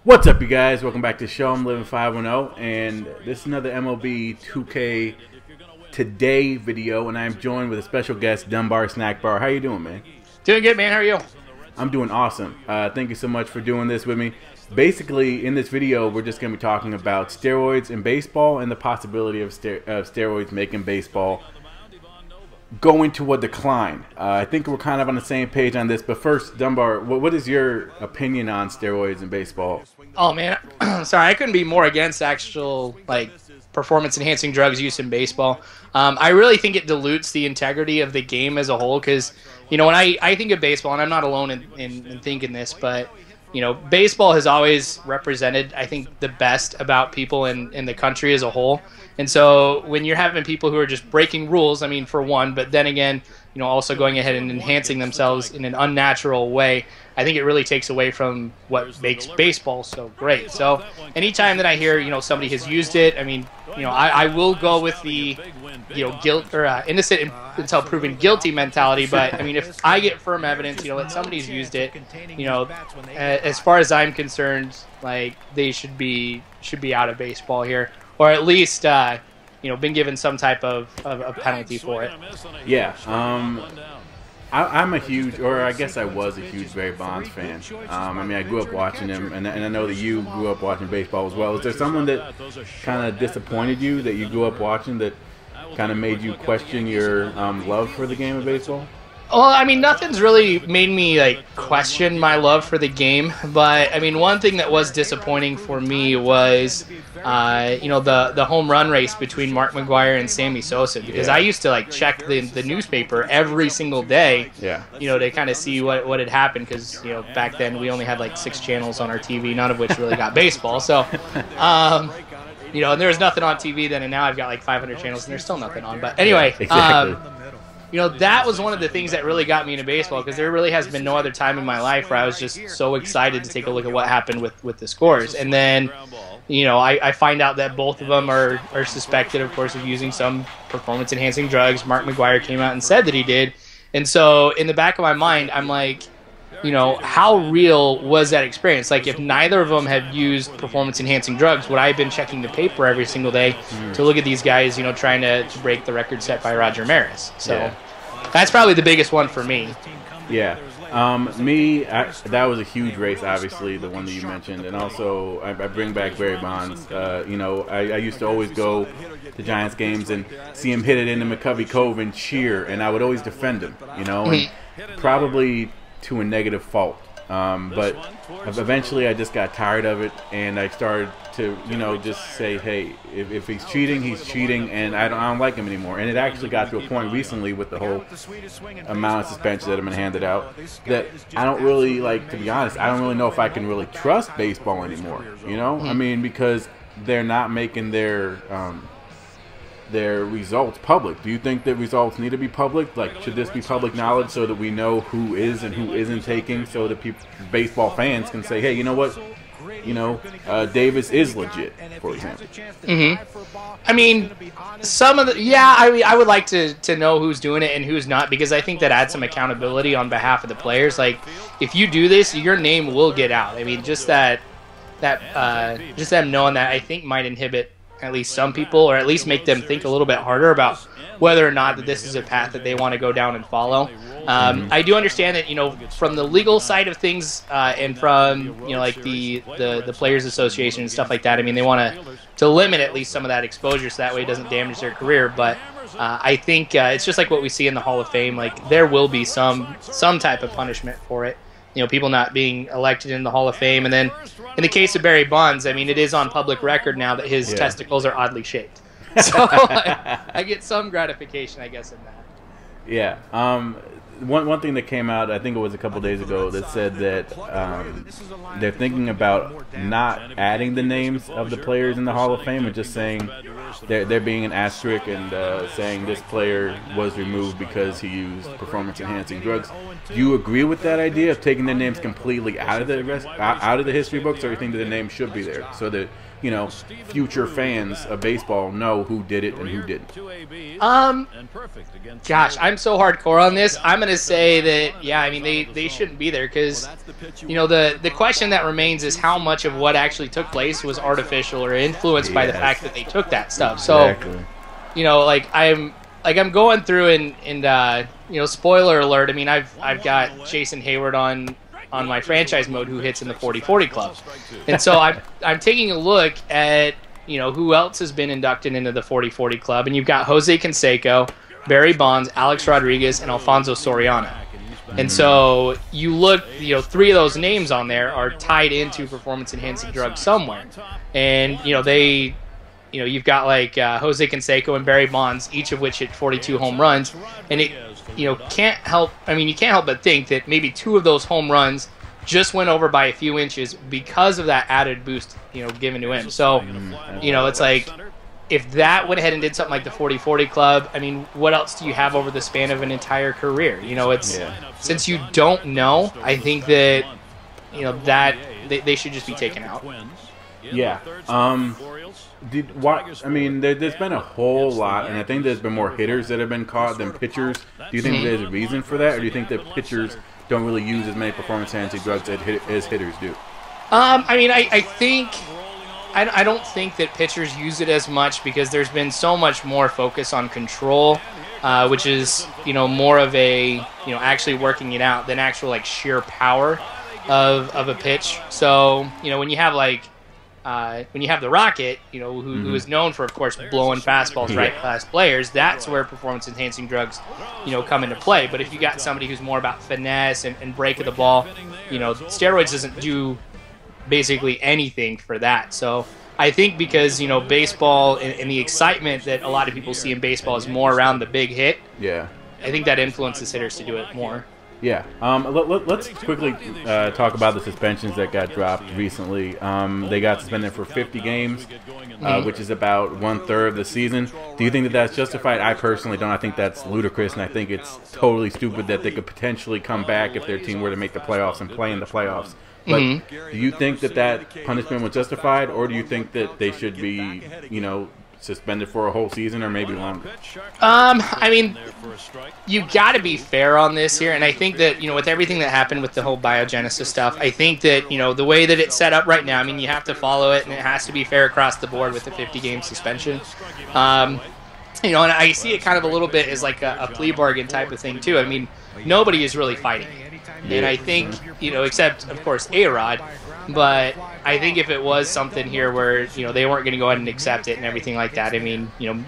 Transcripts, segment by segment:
What's up, you guys? Welcome back to the show. I'm Living 510, and this is another MLB 2K Today video, and I'm joined with a special guest, Dunbar Snackbar. How you doing, man? Doing good, man. How are you? I'm doing awesome. Thank you so much for doing this with me. Basically, in this video, we're just going to be talking about steroids in baseball and the possibility of steroids making baseball go into a decline. I think we're kind of on the same page on this, but first, Dunbar, what is your opinion on steroids in baseball? Oh, man. Sorry, I couldn't be more against actual, performance-enhancing drugs used in baseball. I really think it dilutes the integrity of the game as a whole because, when I think of baseball, and I'm not alone in thinking this, but, baseball has always represented, I think, the best about people in the country as a whole. And so when you're having people who are just breaking rules, I mean, for one, but then again, also going ahead and enhancing themselves in an unnatural way, I think it really takes away from what makes baseball so great. So anytime that I hear, somebody has used it, I mean, I will go with the, guilt or innocent until proven guilty mentality. But I mean, if I get firm evidence, that somebody's used it, as far as I'm concerned, they should be out of baseball here. Or at least, been given some type of penalty for it. Yeah, I'm a huge, or I guess I was a huge Barry Bonds fan. I mean, I grew up watching him, and I know that you grew up watching baseball as well. Is there someone that kind of disappointed you that you grew up watching that kind of made you question your love for the game of baseball? Well, I mean, nothing's really made me question my love for the game, but I mean, one thing that was disappointing for me was, the home run race between Mark McGwire and Sammy Sosa, because I used to check the newspaper every single day, to kind of see what had happened, because back then we only had 6 channels on our TV, none of which really got baseball, so. And there was nothing on TV then, and now I've got 500 channels, and there's still nothing on. But anyway, exactly. That was one of the things that really got me into baseball, because there really has been no other time in my life where I was just so excited to take a look at what happened with the scores. And then, I find out that both of them are suspected, of course, of using some performance-enhancing drugs. Mark McGwire came out and said that he did. And so in the back of my mind, I'm like, how real was that experience? If neither of them had used performance-enhancing drugs, would I have been checking the paper every single day to look at these guys, trying to break the record set by Roger Maris? So that's probably the biggest one for me. Yeah. That was a huge race, obviously, the one that you mentioned. And also, I bring back Barry Bonds. I used to always go to Giants games and see him hit it into McCovey Cove and cheer, and I would always defend him, and probably to a negative fault. But eventually I just got tired of it, and I started to, just say, hey, if he's cheating, and I don't like him anymore. And it actually got to a point recently with the whole amount of suspensions that have been handed out that I don't really, to be honest, I don't really know if I can really trust baseball anymore, I mean, because they're not making their results public. Do you think that results need to be public? Should this be public knowledge so that we know who is and who isn't taking, so that baseball fans can say, hey, you know what? Davis is legit, for example. I mean, some of the I would like to know who's doing it and who's not, because I think that adds some accountability on behalf of the players. If you do this, your name will get out. I mean, just them knowing that, I think, might inhibit at least some people, or at least make them think a little bit harder about whether or not that this is a path that they want to go down and follow. I do understand that, from the legal side of things, and from, the Players Association and stuff like that, I mean, they want to limit at least some of that exposure so that way it doesn't damage their career. But I think it's just like what we see in the Hall of Fame. There will be some type of punishment for it. People not being elected in the Hall of Fame. And then in the case of Barry Bonds, I mean, it is on public record now that his testicles are oddly shaped. So I get some gratification, I guess, in that. Yeah. One thing that came out, I think it was a couple days ago, that said that they're thinking about not adding the names of the players in the Hall of Fame, and just saying there being an asterisk and saying this player was removed because he used performance-enhancing drugs. Do you agree with that idea of taking their names completely out of the history books, or do you think that the name should be there so that future fans of baseball know who did it and who didn't? Gosh, I'm so hardcore on this. I'm gonna say that I mean they shouldn't be there because the question that remains is how much of what actually took place was artificial or influenced by the fact that they took that stuff. Exactly. So I'm going through and spoiler alert. I mean I've got Jason Hayward on my franchise mode who hits in the 40-40 club, and so I'm taking a look at who else has been inducted into the 40-40 club, and you've got Jose Canseco, Barry Bonds, Alex Rodriguez, and Alfonso Soriano. And so you look, three of those names on there are tied into performance-enhancing drugs somewhere, and you've got like Jose Canseco and Barry Bonds, each of which hit 42 home runs, and you can't help but think that maybe two of those home runs just went over by a few inches because of that added boost, given to him. So, it's like if that went ahead and did something like the 40-40 club, I mean, what else do you have over the span of an entire career? Since you don't know, I think that that they should just be taken out. Yeah. There's been a whole lot, and I think there's been more hitters that have been caught than pitchers. Do you think there's a reason for that, or do you think that pitchers don't really use as many performance-enhancing drugs as hitters do? I don't think that pitchers use it as much because there's been so much more focus on control, which is more of a actually working it out than actual like sheer power of a pitch. So when you have the Rocket, who is known for, of course, blowing fastballs right past players, that's where performance-enhancing drugs, come into play. But if you got somebody who's more about finesse and break of the ball, steroids doesn't do basically anything for that. So I think because, baseball and the excitement that a lot of people see in baseball is more around the big hit. Yeah. I think that influences hitters to do it more. Yeah. Let's quickly talk about the suspensions that got dropped recently. They got suspended for 50 games, which is about 1/3 of the season. Do you think that that's justified? I personally don't. I think that's ludicrous, and I think it's totally stupid that they could potentially come back if their team were to make the playoffs and play in the playoffs. But do you think that punishment was justified, or do you think that they should be, suspended for a whole season or maybe longer? You got to be fair on this here, and I think that with everything that happened with the whole biogenesis stuff, I think that the way that it's set up right now, you have to follow it, and it has to be fair across the board with the 50-game suspension. And I see it kind of a little bit as like a plea bargain type of thing too. I mean, nobody is really fighting it, and I think except of course A-Rod. But I think if it was something here where, they weren't going to go ahead and accept it and everything like that,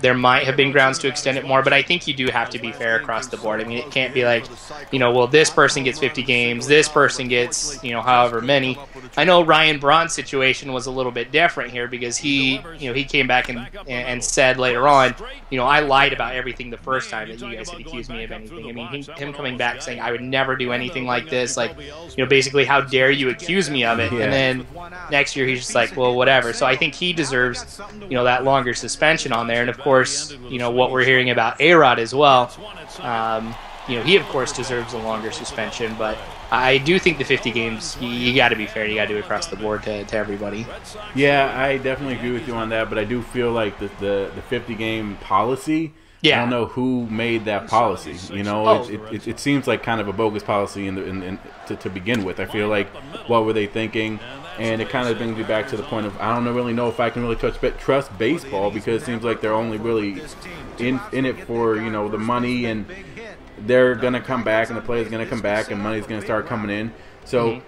there might have been grounds to extend it more, but I think you do have to be fair across the board. It can't be like, well, this person gets 50 games, this person gets, however many. I know Ryan Braun's situation was a little bit different here because he came back and said later on, I lied about everything the first time that you guys had accused me of anything. Him coming back saying, I would never do anything like this, basically, how dare you accuse me of it? Yeah. And then next year he's just like, well, whatever. So I think he deserves, that longer suspension on there. And of course, what we're hearing about A-Rod as well, he of course deserves a longer suspension. But I do think the 50 games, you got to be fair. You got to do it across the board to everybody. Yeah, I definitely agree with you on that. But I do feel like the 50-game policy. Yeah. I don't know who made that policy. It seems like kind of a bogus policy to begin with. I feel like, what were they thinking? And it kind of brings me back to the point of I don't really know if I can really trust baseball because it seems like they're only really in it for the money, and they're gonna come back, and the players gonna come back, and money's gonna start coming in. So.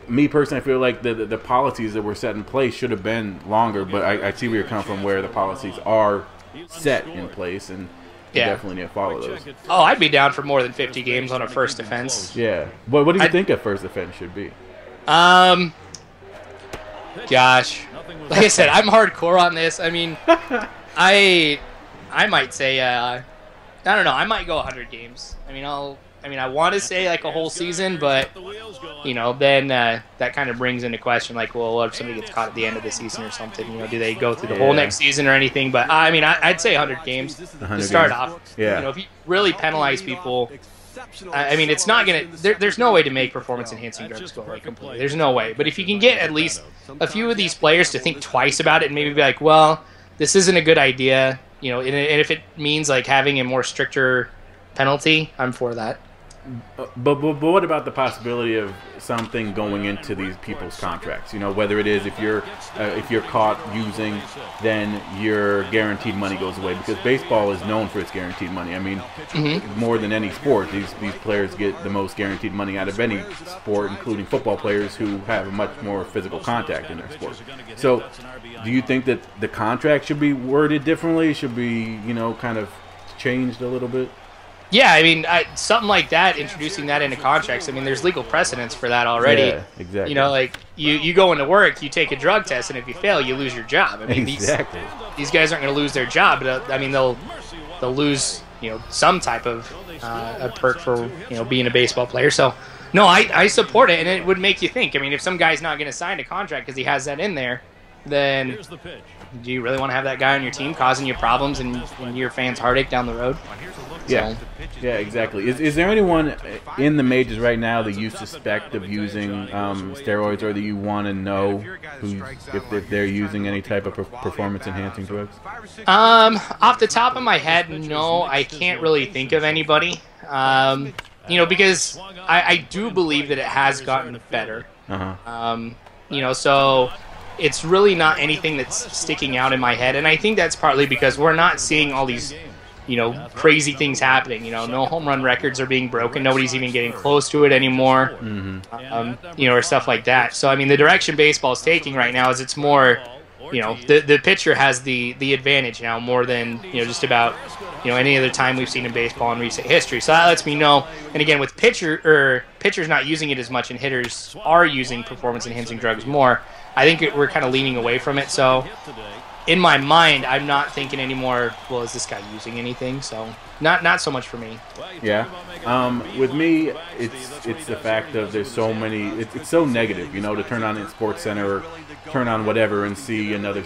Me personally, I feel like the policies that were set in place should have been longer, but I see where you're coming from, where the policies are set in place, and you definitely need to follow those. Oh, I'd be down for more than 50 games on a first offense. Yeah. What do you think a first offense should be? Gosh. Like I said, I'm hardcore on this. I might say, I don't know, I might go 100 games. I want to say like a whole season, but then that kind of brings into question like, well, what if somebody gets caught at the end of the season or something? Do they go through the whole next season or anything? But I'd say 100 games to start off. Yeah. If you really penalize people I mean, it's not going to, there's no way to make performance-enhancing drugs go away completely. There's no way. But if you can get at least a few of these players to think twice about it and maybe be like, well, this isn't a good idea, you know, and if it means like having a more stricter penalty, I'm for that. But what about the possibility of something going into these people's contracts? You know, whether it is if you're caught using, then your guaranteed money goes away, because baseball is known for its guaranteed money. I mean, more than any sport, these players get the most guaranteed money out of any sport, including football players who have a much more physical contact in their sport. So, do you think that the contract should be worded differently? Should be, you know, kind of changed a little bit? Yeah, I mean, something like that, introducing that into contracts, I mean, there's legal precedence for that already. Yeah, exactly. You know, like, you go into work, you take a drug test, and if you fail, you lose your job. I mean, exactly. These guys aren't going to lose their job, but, I mean, they'll lose, you know, some type of a perk for, you know, being a baseball player. So, no, I support it, and it would make you think. I mean, if some guy's not going to sign a contract because he has that in there, then do you really want to have that guy on your team causing you problems and your fans heartache down the road? Yeah, yeah, exactly. Is there anyone in the majors right now that you suspect of using steroids, or that you want to know if they're using any type of performance-enhancing drugs? Off the top of my head, no, I can't really think of anybody. You know, because I do believe that it has gotten better. You know, so it's really not anything that's sticking out in my head, and I think that's partly because we're not seeing all these, you know, crazy things happening. You know, no home run records are being broken. Nobody's even getting close to it anymore. You know, or stuff like that. So, I mean, the direction baseball is taking right now is it's more, you know, the pitcher has the advantage now more than, you know, just about, you know, any other time we've seen in baseball in recent history. So that lets me know. And again, with pitchers not using it as much and hitters are using performance-enhancing drugs more, I think we're kind of leaning away from it. So in my mind, I'm not thinking anymore, well, is this guy using anything? So not so much for me. Yeah. With me, it's the fact of there's so many, it's so negative, you know, to turn on in Sports Center or turn on whatever and see another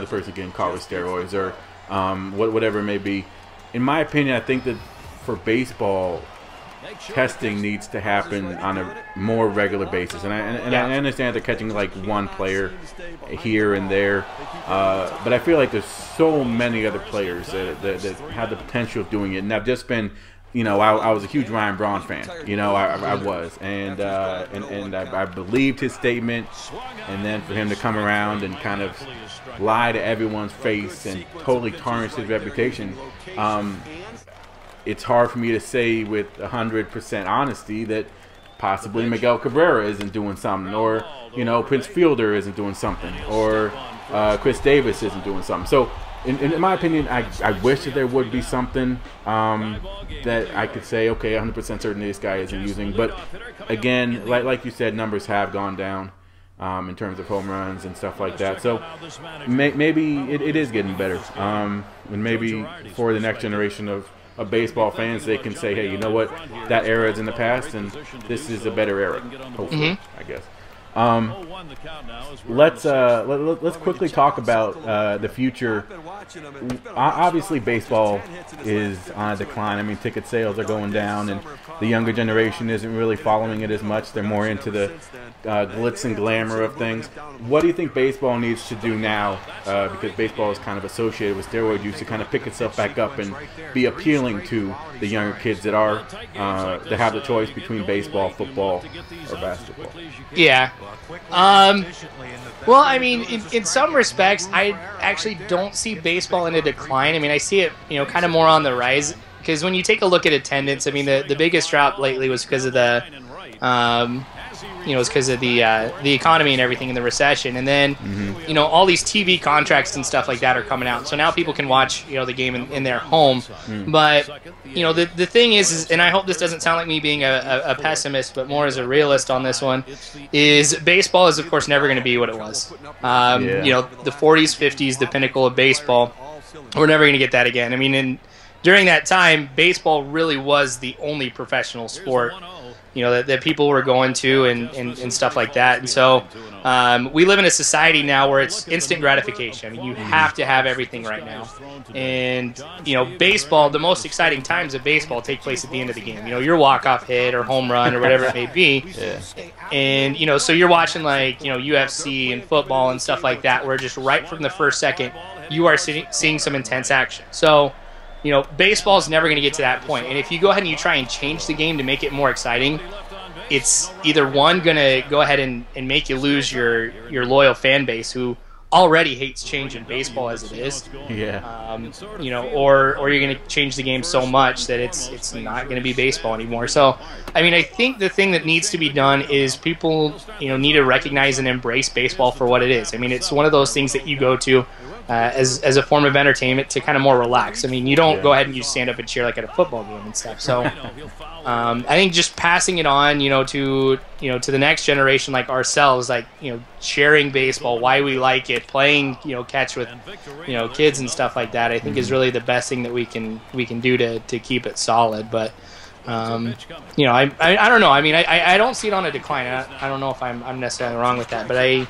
person getting caught with steroids or whatever it may be. In my opinion, I think that for baseball, testing needs to happen on a more regular basis, and I understand they're catching like one player here and there, but I feel like there's so many other players that have the potential of doing it, and I've just been, you know, I was a huge Ryan Braun fan, you know, I was, and I believed his statement, and then for him to come around and kind of lie to everyone's face and totally tarnish his reputation. It's hard for me to say with 100% honesty that possibly Miguel Cabrera isn't doing something, or, you know, Prince Fielder isn't doing something, or Chris Davis isn't doing something. So, in my opinion, I wish that there would be something that I could say, okay, 100% certain this guy isn't using. But again, like you said, numbers have gone down in terms of home runs and stuff like that. So maybe it is getting better, and maybe for the next generation of baseball fans, they can say, hey, you know what, that era is in the past and this is a better era, hopefully, I guess. Let's quickly talk about the future. Obviously, baseball is on a decline. I mean, ticket sales are going down, and the younger generation isn't really following it as much. They're more into the glitz and glamour of things. What do you think baseball needs to do now? Because baseball is kind of associated with steroid use, to kind of pick itself back up and be appealing to the younger kids that are that have the choice between baseball, football, or basketball. Yeah. Well, I mean, in some respects, I actually don't see baseball in a decline. I mean, I see it, you know, kind of more on the rise, because when you take a look at attendance, I mean, the biggest drop lately was because of the, you know, it's because of the economy and everything in the recession, and then, you know, all these TV contracts and stuff like that are coming out. So now people can watch, you know, the game in their home. But, you know, the thing is, and I hope this doesn't sound like me being a pessimist, but more as a realist on this one, is baseball is, of course, never going to be what it was. You know, the 40s, 50s, the pinnacle of baseball, we're never going to get that again. I mean, during that time, baseball really was the only professional sport, you know, that people were going to and stuff like that. And so we live in a society now where it's instant gratification. I mean, you have to have everything right now. And, baseball, the most exciting times of baseball take place at the end of the game. Your walk-off hit or home run or whatever it may be. Yeah. And, so you're watching, UFC and football and stuff like that, where just right from the first second, you are seeing some intense action. So, baseball is never going to get to that point. And if you go ahead and you try and change the game to make it more exciting, it's either one going to go ahead and make you lose your loyal fan base who already hates change in baseball as it is. Yeah. Or you're going to change the game so much that it's not going to be baseball anymore. So, I mean, I think the thing that needs to be done is people, need to recognize and embrace baseball for what it is. I mean, it's one of those things that you go to as a form of entertainment to kind of more relax. I mean, you don't go ahead and you stand up and cheer like at a football game and stuff. So, I think just passing it on, to the next generation like ourselves, sharing baseball, why we like it, playing, catch with, kids and stuff like that, I think is really the best thing that we can do to keep it solid. But I don't know. I mean, I don't see it on a decline. I don't know if I'm necessarily wrong with that, but I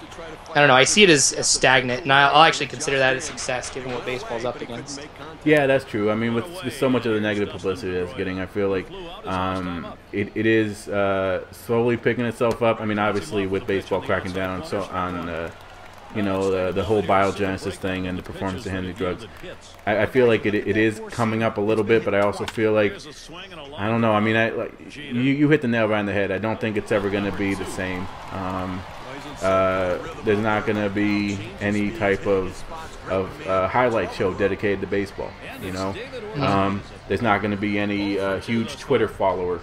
don't know. I see it as stagnant, and I'll actually consider that a success given what baseball's up against. Yeah, that's true. I mean, with so much of the negative publicity that's getting, I feel like it is slowly picking itself up. I mean, obviously with baseball cracking down on the whole biogenesis thing and the performance-enhancing drugs, I feel like it is coming up a little bit, but I also feel like, I don't know. I mean, you hit the nail right on the head. I don't think it's ever going to be the same. There's not going to be any type of highlight show dedicated to baseball. There's not going to be any huge Twitter follower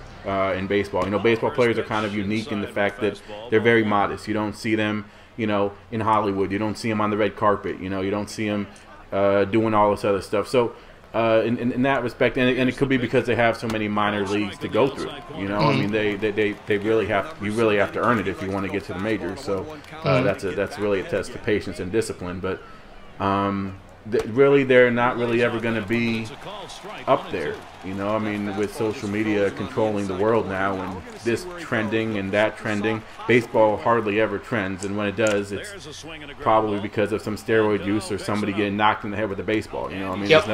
in baseball. Baseball players are kind of unique in the fact that they're very modest. You don't see them, in Hollywood. You don't see them on the red carpet. You don't see them doing all this other stuff. So in that respect, and it could be because they have so many minor leagues to go through. I mean, they really have to earn it if you want to get to the majors. So that's really a test of patience and discipline. But really, they're not really ever going to be up there. I mean, with social media controlling the world now, and this trending and that trending, baseball hardly ever trends, and when it does, it's probably because of some steroid use or somebody getting knocked in the head with a baseball. I mean, there's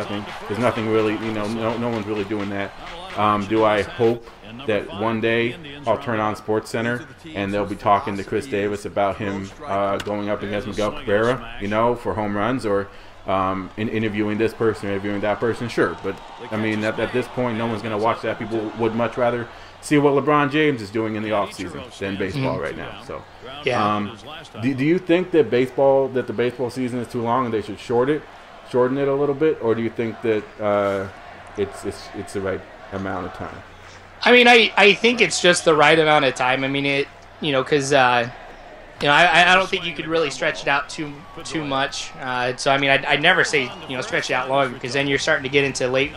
nothing really, no one's really doing that. Do I hope that one day I'll turn on SportsCenter and they'll be talking to Chris Davis about him going up against Miguel Cabrera, for home runs, or interviewing this person, interviewing that person? Sure, but I mean, at this point, no one's going to watch that. People would much rather see what LeBron James is doing in the offseason than baseball right now. So, do you think that the baseball season is too long and they should shorten it a little bit, or do you think that it's the right amount of time? I mean, I think it's just the right amount of time. I mean, because I don't think you could really stretch it out too much. So I mean, I'd never say stretch it out long, because then you're starting to get into late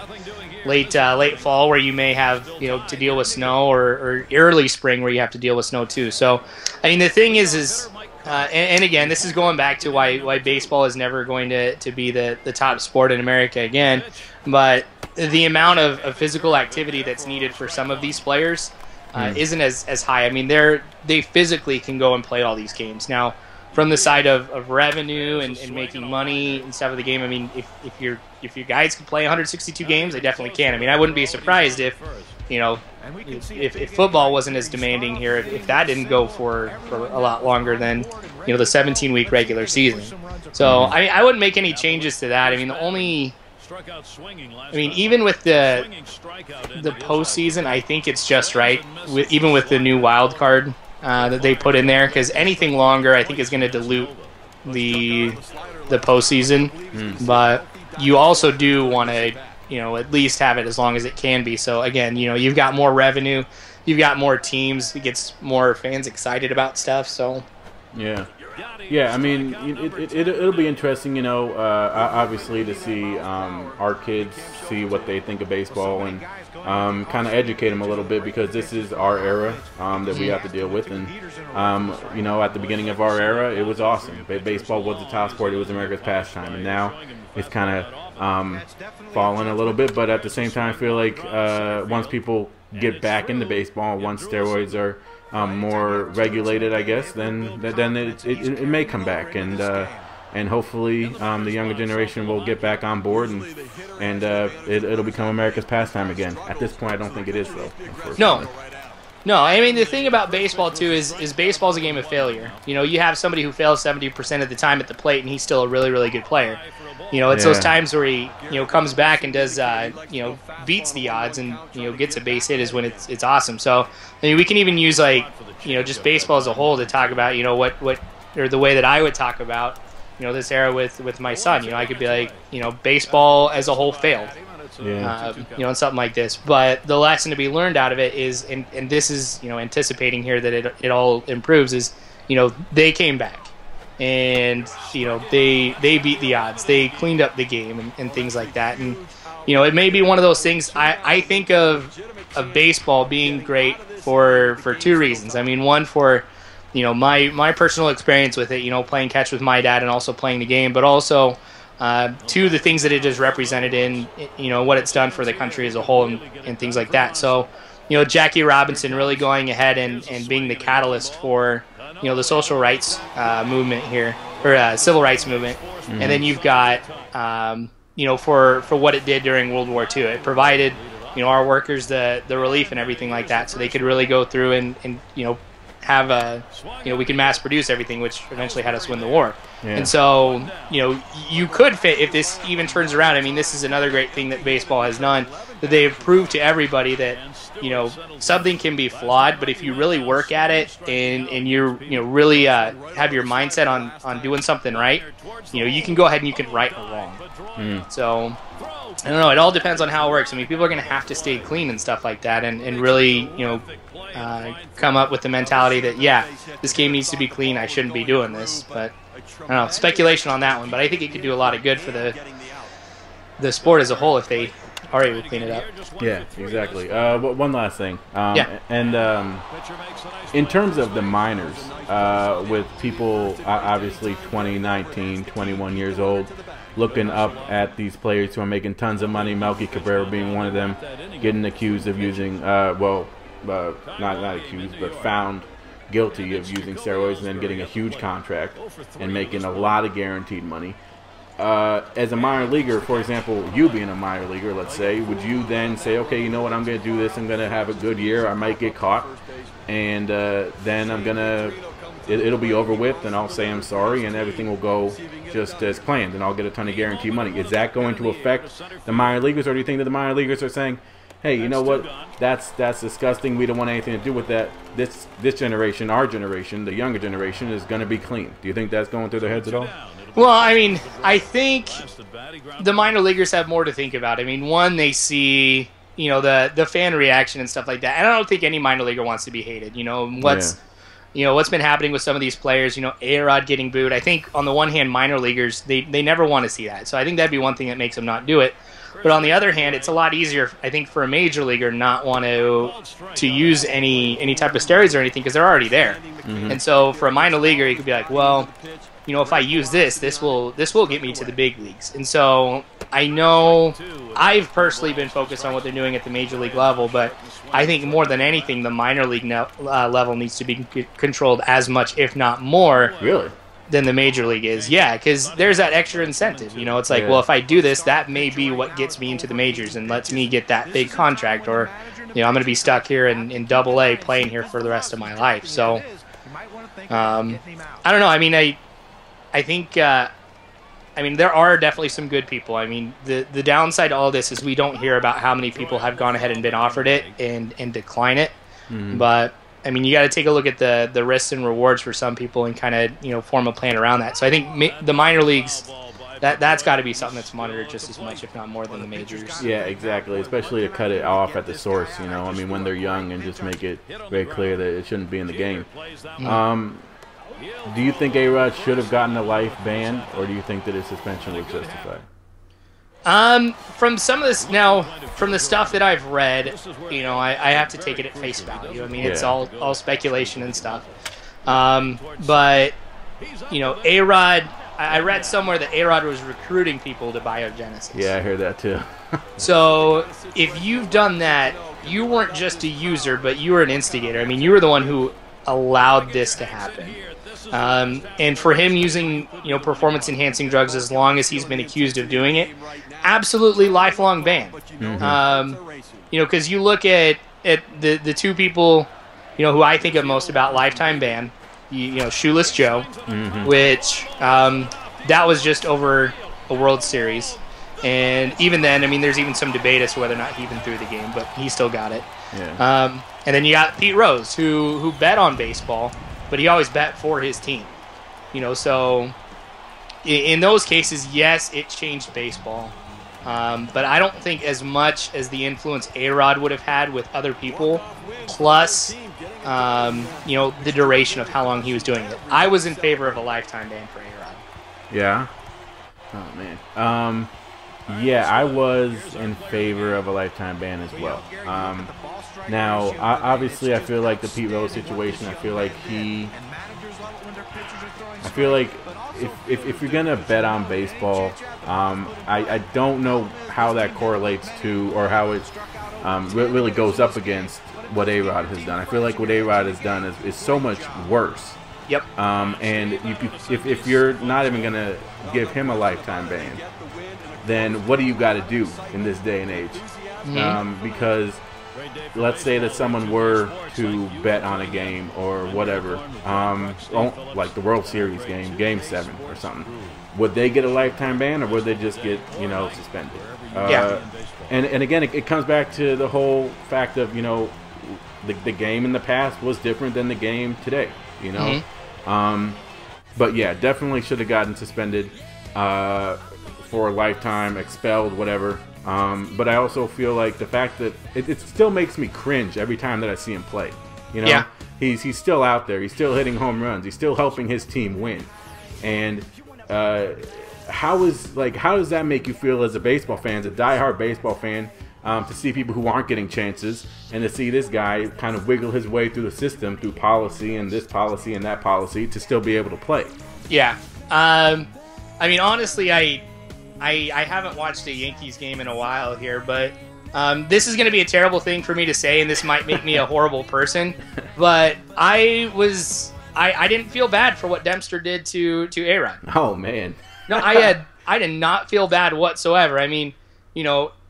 fall where you may have to deal with snow, or early spring where you have to deal with snow too. So I mean, the thing is and again, this is going back to why baseball is never going to be the top sport in America again, but the amount of physical activity that's needed for some of these players isn't as high. I mean, they physically can go and play all these games. Now, from the side of revenue and making money and stuff of the game, I mean, if your guys can play 162 games, they definitely can. I mean, I wouldn't be surprised if if football wasn't as demanding here, if that didn't go for a lot longer than the 17-week regular season. So I wouldn't make any changes to that. I mean, even with the postseason, I think it's just right. Even with the new wild card that they put in there, because anything longer, I think, is going to dilute the postseason. But you also do want to, at least have it as long as it can be. So again, you've got more revenue, you've got more teams, it gets more fans excited about stuff. So yeah, I mean, it'll be interesting, obviously to see our kids see what they think of baseball, and kind of educate them a little bit, because this is our era that we have to deal with. And at the beginning of our era, it was awesome. Baseball was the top sport. It was America's pastime, and now it's kind of fallen a little bit. But at the same time, I feel like once people get back into baseball, once steroids are more regulated, I guess, then it may come back, and hopefully the younger generation will get back on board, and it'll become America's pastime again. At this point, I don't think it is, though. No, I mean, the thing about baseball, too, is baseball's a game of failure. You know, you have somebody who fails 70% of the time at the plate, and he's still a really, really good player. You know, it's those times where he, comes back and does, beats the odds and, gets a base hit is when it's awesome. So, I mean, we can even use, just baseball as a whole to talk about, or the way that I would talk about, this era with my son. I could be like, baseball as a whole failed. Yeah. And something like this. But the lesson to be learned out of it is, and this is, anticipating here that it all improves, is, they came back. And, they beat the odds. They cleaned up the game and things like that. And, it may be one of those things. I think of baseball being great for two reasons. I mean, one for, my personal experience with it, playing catch with my dad and also playing the game, but also two, the things that it has represented in, what it's done for the country as a whole and things like that. So, Jackie Robinson really going ahead and being the catalyst for, the social rights movement here, or civil rights movement. Mm-hmm. And then you've got, for what it did during World War II. It provided, our workers the relief and everything like that, so they could really go through and have we can mass produce everything, which eventually had us win the war. Yeah. And so, you could fit, if this even turns around. I mean, this is another great thing that baseball has done, that they've proved to everybody that, something can be flawed, but if you really work at it and you're, really have your mindset on doing something right, you can go ahead and you can right or wrong. Mm. So, I don't know. It all depends on how it works. I mean, people are going to have to stay clean and stuff like that, and really, come up with the mentality that, yeah, this game needs to be clean. I shouldn't be doing this. But I don't know. Speculation on that one. But I think it could do a lot of good for the sport as a whole if they are able to clean it up. Yeah, exactly. One last thing. And in terms of the minors, with people obviously 20, 19, 21 years old, looking up at these players who are making tons of money, Melky Cabrera being one of them, getting accused of using, not accused, but found guilty of using steroids and then getting a huge contract and making a lot of guaranteed money. As a minor leaguer, for example, you being a minor leaguer, let's say, would you then say, okay, you know what, I'm going to do this, I'm going to have a good year, I might get caught, and then I'm going to, it'll be over with, and I'll say I'm sorry, and everything will go just as planned, and I'll get a ton of guaranteed money. Is that going to affect the minor leaguers, or do you think that the minor leaguers are saying, hey, you know what, that's disgusting, we don't want anything to do with that, this generation, our generation, the younger generation, is going to be clean? Do you think that's going through their heads at all? Well, I mean, I think the minor leaguers have more to think about. I mean, one, they see, the fan reaction and stuff like that, and I don't think any minor leaguer wants to be hated. What's been happening with some of these players, A-Rod getting booed. I think on the one hand, minor leaguers, they never want to see that. So I think that'd be one thing that makes them not do it. But on the other hand, it's a lot easier, I think, for a major leaguer not want to use any type of steroids or anything because they're already there. Mm-hmm. And so for a minor leaguer, you could be like, well, if I use this will get me to the big leagues. And so I know I've personally been focused on what they're doing at the major league level, but I think more than anything, the minor league level needs to be controlled as much, if not more, really, than the major league is. Yeah, because there's that extra incentive. It's like, well, if I do this, that may be what gets me into the majors and lets me get that big contract, or I'm going to be stuck here in Double-A playing here for the rest of my life. So I don't know. I mean, I think, there are definitely some good people. I mean, the downside to all this is we don't hear about how many people have gone ahead and been offered it and decline it. Mm-hmm. But, I mean, you got to take a look at the risks and rewards for some people and kind of, form a plan around that. So I think the minor leagues, that's got to be something that's monitored just as much, if not more, than the majors. Yeah, exactly. Especially to cut it off at the source, I mean, when they're young, and just make it very clear that it shouldn't be in the game. Mm-hmm. Do you think A-Rod should have gotten a life ban, or do you think that his suspension was justified? From some of this, now, from the stuff that I've read, I have to take it at face value. I mean, it's all speculation and stuff. But, A-Rod, I read somewhere that A-Rod was recruiting people to biogenesis. Yeah, I heard that too. So if you've done that, you weren't just a user, but you were an instigator. I mean, you were the one who allowed this to happen. And for him using, performance-enhancing drugs as long as he's been accused of doing it, absolutely lifelong ban. Because you look at the two people, who I think of most about lifetime ban, Shoeless Joe, which that was just over a World Series. And even then, I mean, there's even some debate as to whether or not he even threw the game, but he still got it. Yeah. And then you got Pete Rose, who bet on baseball, but he always bet for his team. So in those cases, yes, it changed baseball. But I don't think as much as the influence A-Rod would have had with other people, plus, the duration of how long he was doing it. I was in favor of a lifetime ban for A-Rod. Yeah? Oh, man. Yeah, I was in favor of a lifetime ban as well. Now, obviously, I feel like the Pete Rose situation, I feel like if you're going to bet on baseball, I don't know how that correlates to, or how it really goes up against what A-Rod has done. I feel like what A-Rod has done is so much worse. Yep. And if you're not even going to give him a lifetime ban, then what do you got to do in this day and age? Because let's say that someone were to bet on a game or whatever, like the World Series game, Game 7 or something, would they get a lifetime ban or would they just get, suspended? Yeah. And again, it comes back to the whole fact of, the game in the past was different than the game today, But yeah, definitely should have gotten suspended for a lifetime, expelled, whatever. But I also feel like the fact that it still makes me cringe every time that I see him play. Yeah. He's still out there. He's still hitting home runs. He's still helping his team win. And how does that make you feel as a baseball fan, as a diehard baseball fan, to see people who aren't getting chances and to see this guy kind of wiggle his way through the system, through policy and this policy and that policy, to still be able to play? Yeah. I mean, honestly, I haven't watched a Yankees game in a while here, but this is going to be a terrible thing for me to say, and this might make me a horrible person, but I didn't feel bad for what Dempster did to A-Rod. Oh, man. No, I did not feel bad whatsoever. I mean,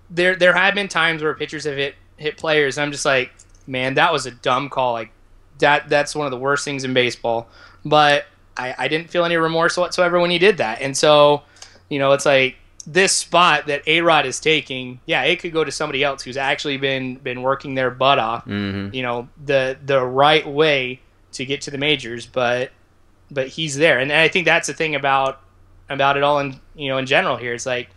there have been times where pitchers have hit players, and I'm just like, man, that was a dumb call. Like that's one of the worst things in baseball. But I didn't feel any remorse whatsoever when he did that. And so, it's like this spot that A-Rod is taking, yeah, it could go to somebody else who's actually been working their butt off, the right way to get to the majors, but he's there. And I think that's the thing about it all in general here. It's like,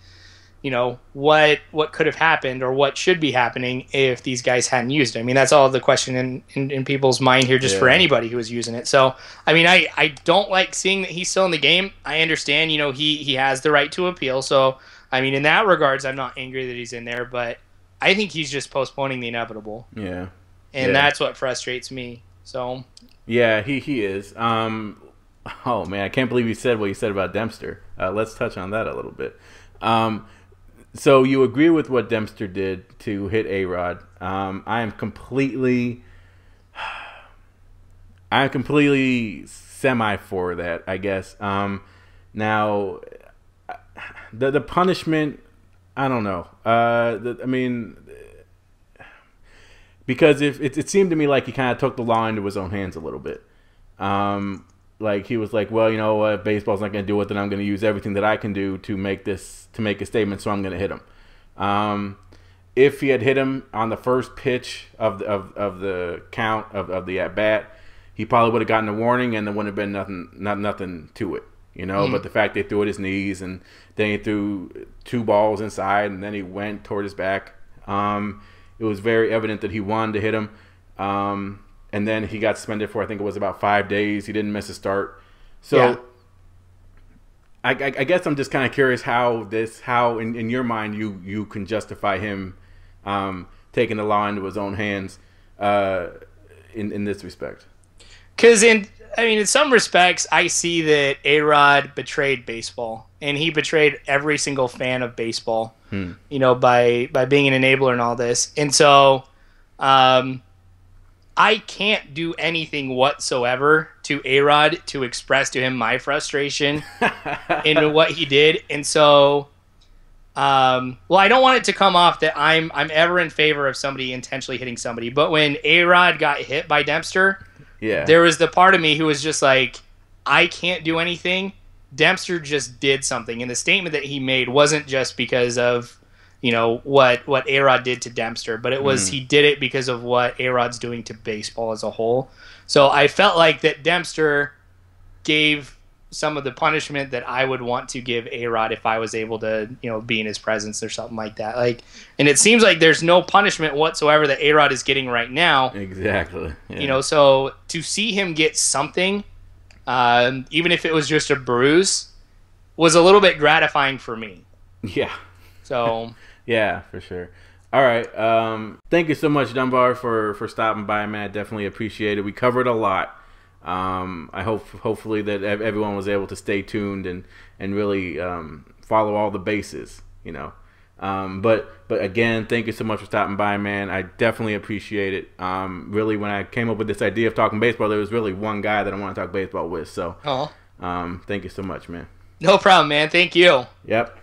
what could have happened or what should be happening if these guys hadn't used it. I mean, that's all the question in people's mind here, just for anybody who was using it. So, I mean, I don't like seeing that he's still in the game. I understand, he has the right to appeal. So, I mean, in that regards, I'm not angry that he's in there, but I think he's just postponing the inevitable. Yeah. And that's what frustrates me. So. Yeah, he is. Oh, man, I can't believe you said what you said about Dempster. Let's touch on that a little bit. So you agree with what Dempster did to hit A-Rod. I am completely semi for that, I guess. Now, the punishment, I don't know. I mean, because if it seemed to me like he kind of took the law into his own hands a little bit. Like he was like, well, baseball's not going to do it, then I'm going to use everything that I can do to make a statement, so I'm going to hit him. If he had hit him on the first pitch of the count of the at bat, he probably would have gotten a warning, and there wouldn't have been nothing to it, But the fact they threw at his knees, and then he threw two balls inside, and then he went toward his back. It was very evident that he wanted to hit him. And then he got suspended for, I think it was about 5 days. He didn't miss a start. So yeah. I guess I'm just kind of curious how in your mind you can justify him taking the law into his own hands in this respect. Because I mean, in some respects, I see that A-Rod betrayed baseball, and he betrayed every single fan of baseball, you know, by being an enabler and all this. And so I can't do anything whatsoever to A-Rod to express to him my frustration in what he did. And so, well, I don't want it to come off that I'm ever in favor of somebody intentionally hitting somebody. But when A-Rod got hit by Dempster, there was the part of me who was just like, I can't do anything. Dempster just did something. And the statement that he made wasn't just because of, you know, what A-Rod did to Dempster, but it was he did it because of what A-Rod's doing to baseball as a whole. So I felt like that Dempster gave some of the punishment that I would want to give A-Rod if I was able to, you know, be in his presence or something like that. Like, and it seems like there's no punishment whatsoever that A-Rod is getting right now. Exactly. Yeah. You know, so to see him get something, even if it was just a bruise, was a little bit gratifying for me. Yeah. So. Yeah, for sure. All right. Thank you so much, Dunbar, for stopping by, man. I definitely appreciate it. We covered a lot. I hopefully that everyone was able to stay tuned and really follow all the bases, you know. But again, thank you so much for stopping by, man. I definitely appreciate it. Really, when I came up with this idea of talking baseball, there was really one guy that I want to talk baseball with. So, thank you so much, man. No problem, man. Thank you. Yep.